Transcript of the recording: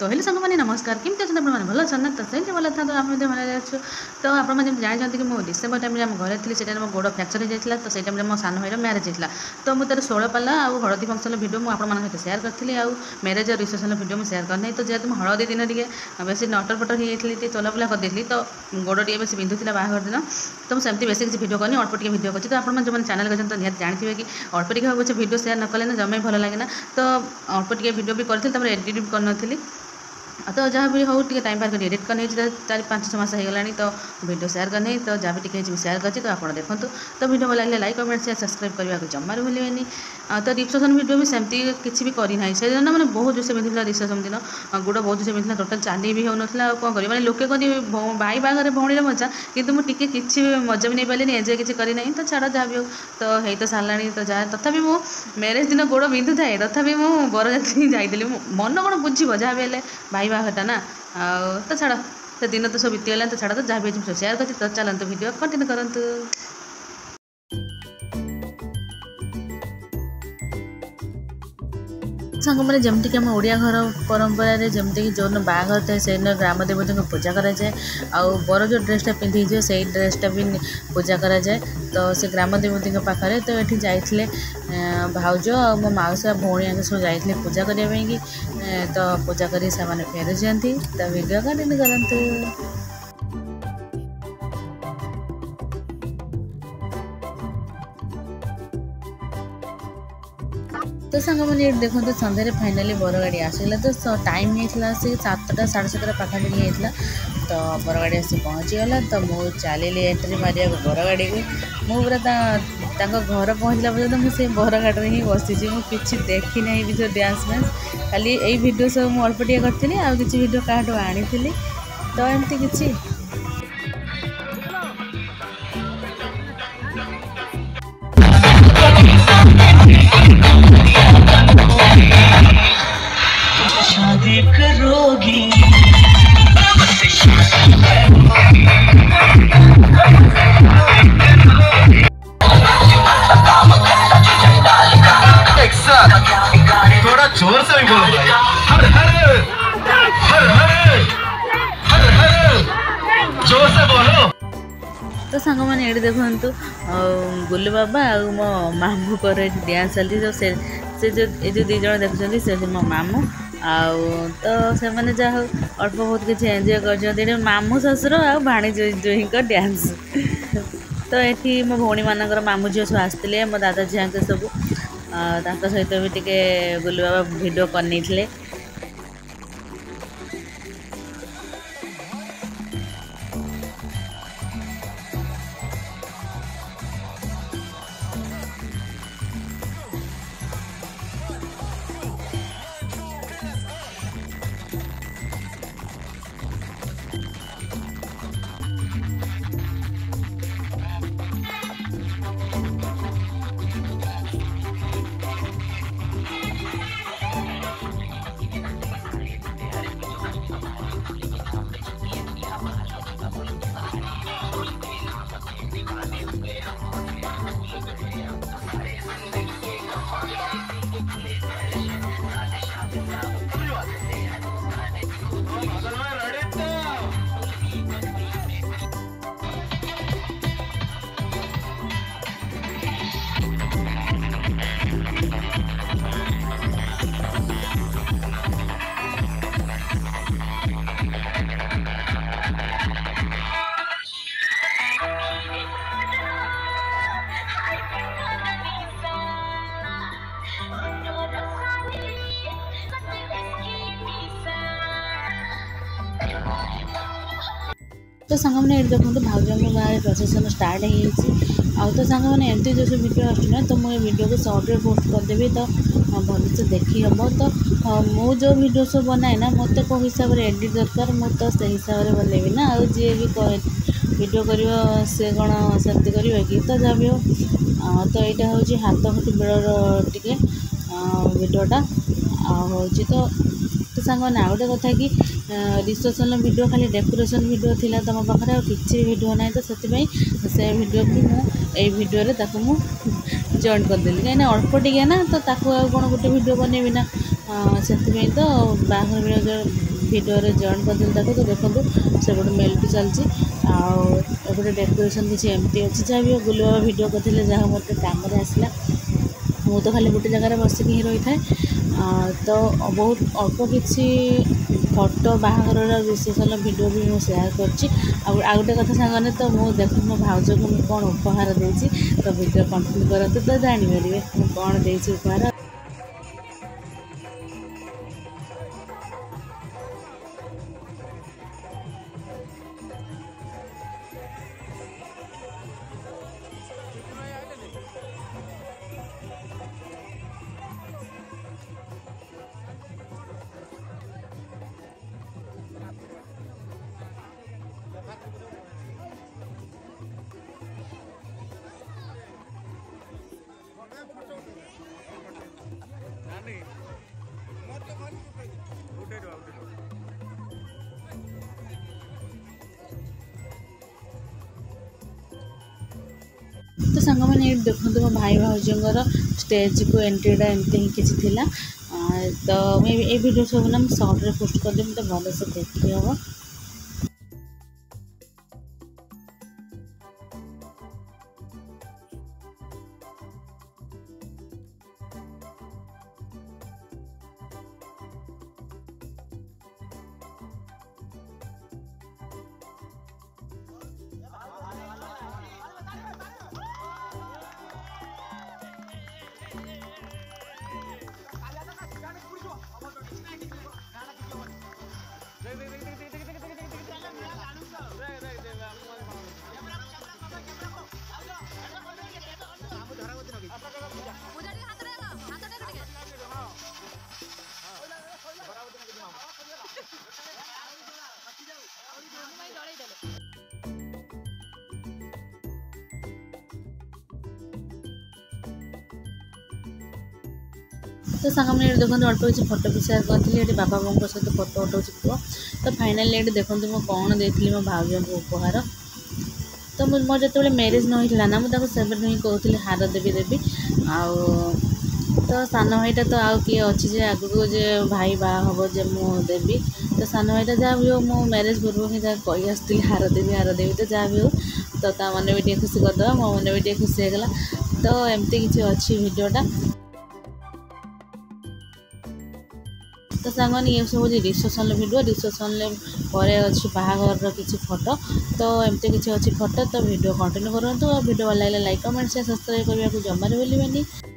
तो हेलो सांग मैंने नमस्कार केमती अच्छे आपने भल अच्छा ना तो सही भल था तो आप भल अच्छे तो आपने जानते कि मुझे डिसेम्बर टाइम में घरे थी से मो गोड़ फ्रैक्चर हो जाता तो से टाइम मो सान भाईर मैरेज होता तो मुझे तार 16 पाला आ हलदी फंक्शन वीडियो मुझे सहित सेयार करी आ मैरेज और रिसेप्शन वीडियो मुझे सेयार करनी तो जेहतु हलदी दिन टे बेस नटर पटर हो चलाबुला करदेली तो गोड़ टे बेस बिंधुला बाहर दिन तो मुझे सेमती बेस किसी वीडियो करनी अल्प टे वीडियो कर तो आप जो चैनल कर तो निहत जानते कि अल्प टे पचे वीडियो सेयार न कले जमे भल लगे तो अल्प टे वीडियो भी करी एडिट भी करनी तो जहाँ भी हो टाइम पार कर एडिट करनी 4-5 मास होगा तो वीडियो सेयार करनी तो जहाँ भी टी सेयार कर तो आप देखो तो वीडियो भल लगे लाइक कमेंट शेयर सब्सक्राइब करने को जमा भूलें तो रिसेप्शन वीडियो भी सेमती किसी भी करना से दिन मैंने बहुत जोर से बिंधुला रिसेप्शन दिन गोड़ बहुत जोर से बिंधुला टोटाल चाली भी होना कौन कर मैंने लोके कह भाई बागर भौणी मजा कि मुझे किसी मजा भी नहीं पारे एंजय किसी करना तो छाड़ जहाँ भी हो तो है तो सारा तो जहाँ तथापि मो मैरेज दिन गोड़ बिंधु थाए तथापि मु बरजात्री जाइली मन कौन बुझे जहाँ भी है भाई बाहरटा ना तो छाड़ से दिन तो सब बीतीगला तो छाड़ तो जहाँ भी सब सेयार कर तो चलते वीडियो कंटिन्यू करंतु सांग मैंने जमीक आम ओडिया घर परंपरा जमीक जो बाहर थाए से ग्राम देवती को पूजा कराए बर जो ड्रेसटा पिंधि से ड्रेसटा भी पूजा कराए तो से ग्राम देवती पाखे तो ये जाइए भाउज और मो मौसा भौणी सब जाइए पूजा करने की तो पूजा कर फेरी जाती तो वीडियो कंटिन्यू करंतु तो सांग मैंने देखो तो सन्धार फाइनाली बर गाड़ी आसला तो टाइम होता से 7टा 7:30 पाखापाखि होता तो बर गाड़ी आसी पहुँचीगला तो मुझे चली एंट्री मारे बर गाड़ी को मुझे पूरा घर पहुँचला पर्यटन मुझे बर गाड़ी ही बसी मुझे देखी ना भी जो डांस मैंस खाली यही वीडियो सब मुझे अल्प टे करी आ किसी वीडियो क्या आनी तो एमती किसी शादी करोगी थोड़ा जोर से भी बोलो भाई हर हर हर हर हर हर जोर से बोलो तो सांग मैंने ये देखु गुल्लू बाबा आ मो मामू कर डांस चलती तो से जो ये जो दीज देखुं से मो मामू तो से मैंने जहाँ अल्प बहुत किसी एंजय कर मामू ससुर आ भाणी जुही डांस तो ये मो भौणी मानकर मामू झील सब आसते मो दादा झील सब सहित भी टे गुल्लू बाबा वीडियो करनी तो सांग मैंने ये देखो तो भाउज गाँव प्रोसेसन स्टार्ट हो तो सांग मैंने एमती जो वीडियो आसना तो मुझे वीडियो को शॉर्ट पोस्ट करदेवी तो भल से देखी हम तो मु जो वीडियो सब बनाए ना मत कौ हिसाब से एडिट दरकार मुझे तो से हिसाब से बनैबी ना आ जी भी वीडियो कर से कौन सेमती कर कि तो जहाँ भी हो तो यहाँ हूँ हाथ फुटी बेड़ टे वीडियोटा तो सांग मैंने आउ गोटे कथा कि रिसेप्शन वीडियो खाली डेकोरेशन वीडियो थिला तुम पाखे आ किसी वीडियो ना तो से वीडियो भी मुझे वीडियो जॉइन करदेली कहीं अल्प टे ना तो कौन गोटे वीडियो बनैबी ना से तो बाहर भिडियो जॉइन करदेली तो देखो से मेलटी चलती आउटे डेकोरेशन किसी एमती अच्छी जहाँ भी गुलू बाबा भिड करते जहाँ मत कम आसला मु तो खाली गोटे जगार बसिक ही रही था तो बहुत अल्प किसी फोटो बाहागर रिसेप्शन भिडियो भी मुझे सेयार कर गोटे कथा सांगने तो मुझे देखो मो भाउज को मुझे कौन उपहार देती तो भिडियो कंटिन्यू करते तो जानीपर मुझे कौन दे उपहार। तो सांग मैंने ये देखो मो भाई भाउजर स्टेज को एंट्रीटा एमती ही किसी थिला तो ये वीडियो सब ना सर्ट्रे पोस्ट करदेवी तो भल से देखी हम। तो सांग मैंने देखो अल्प किसी फोटो भी सेयार करी बाबा बों सहित फोटो उठाऊँ पुआ तो फाइनाली ये देखो मुझे कौन देती मो भाउज को उपहार तो मोर जो मैरेज नईला ना मुझे से कहती हार देवी देवी आउ तो सान भाईटा तो आउ किए अच्छी जे आगू जे भाई बा हम जे मु देवी तो सान भाईटा जहाँ भी हो मो मैरेज पूर्व ही जहाँ कही आसती हार देवी तो जहाँ भी हो तो ता मन भी खुशी करदे मो मन भी खुशी होगा तो एमती किसी अच्छी भिडियोटा। तो सांगन ये सब रिसेप्शन भिडियो रिसेप्शन पर अच्छी बाहागर किसी फोटो तो एमती किसी अच्छी फोटो तो वीडियो कंटिन्यू करूँ वीडियो भल लगे लाइक कमेंट शेयर सब्सक्राइब करने को जमार भूलें।